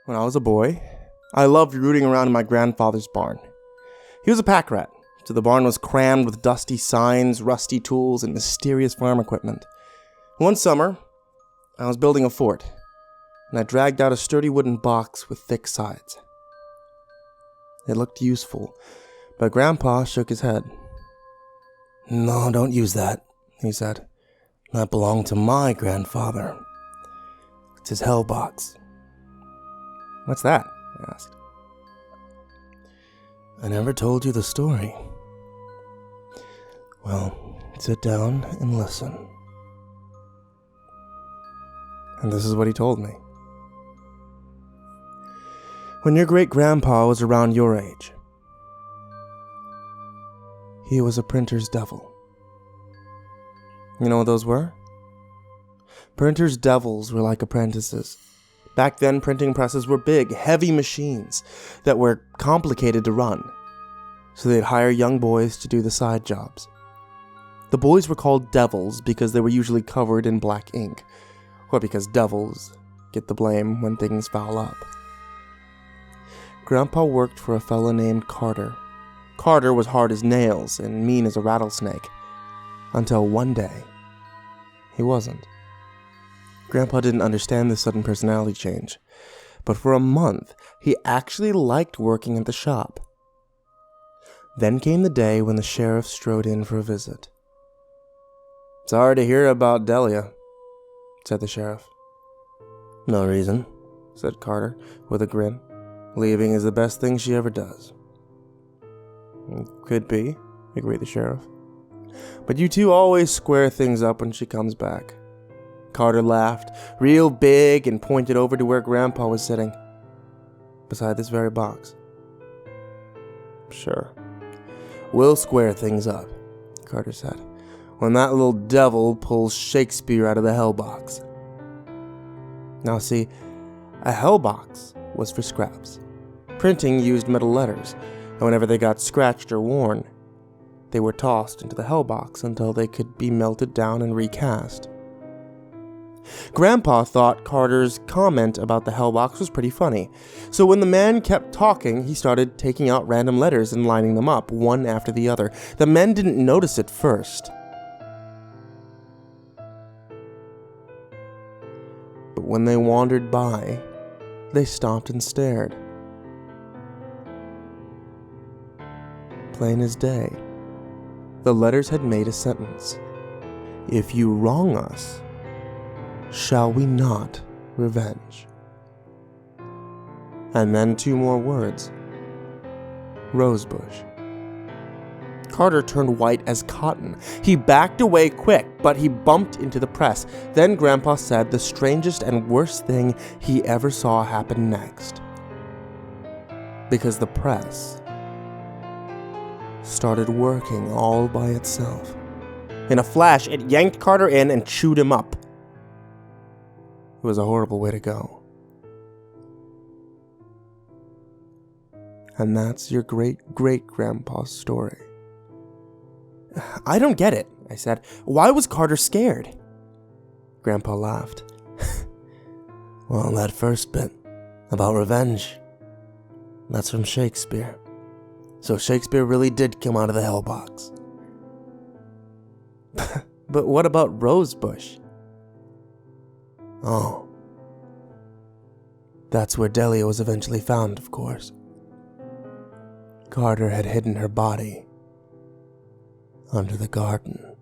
When I was a boy, I loved rooting around in my grandfather's barn. He was a pack rat, so the barn was crammed with dusty signs, rusty tools, and mysterious farm equipment. One summer, I was building a fort, and I dragged out a sturdy wooden box with thick sides. It looked useful, but Grandpa shook his head. "No, don't use that," he said. "That belonged to my grandfather. It's his HellBox." "What's that?" I asked. "I never told you the story." "Well, sit down and listen." And this is what he told me. When your great-grandpa was around your age, he was a printer's devil. You know what those were? Printer's devils were like apprentices. Back then, printing presses were big, heavy machines that were complicated to run, so they'd hire young boys to do the side jobs. The boys were called devils because they were usually covered in black ink, or because devils get the blame when things foul up. Grandpa worked for a fella named Carter. Carter was hard as nails and mean as a rattlesnake, until one day, he wasn't. Grandpa didn't understand this sudden personality change, but for a month, he actually liked working at the shop. Then came the day when the sheriff strode in for a visit. "Sorry to hear about Delia," said the sheriff. "No reason," said Carter with a grin. "Leaving is the best thing she ever does." "Could be," agreed the sheriff. "But you two always square things up when she comes back." Carter laughed, real big, and pointed over to where Grandpa was sitting, beside this very box. "Sure. We'll square things up," Carter said, "when that little devil pulls Shakespeare out of the HellBox." Now see, a HellBox was for scraps. Printing used metal letters, and whenever they got scratched or worn, they were tossed into the HellBox until they could be melted down and recast. Grandpa thought Carter's comment about the HellBox was pretty funny, so when the man kept talking, he started taking out random letters and lining them up, one after the other. The men didn't notice it first, but when they wandered by, they stopped and stared. Plain as day, the letters had made a sentence. "If you wrong us, shall we not revenge?" And then two more words. Rosebush. Carter turned white as cotton. He backed away quick, but he bumped into the press. Then Grandpa said the strangest and worst thing he ever saw happen next. Because the press started working all by itself. In a flash, it yanked Carter in and chewed him up. It was a horrible way to go. And that's your great-great-grandpa's story. "I don't get it," I said. "Why was Carter scared?" Grandpa laughed. "Well, that first bit about revenge, that's from Shakespeare. So Shakespeare really did come out of the HellBox." "But what about Rosebush?" "Oh. That's where Delia was eventually found, of course. Carter had hidden her body under the garden."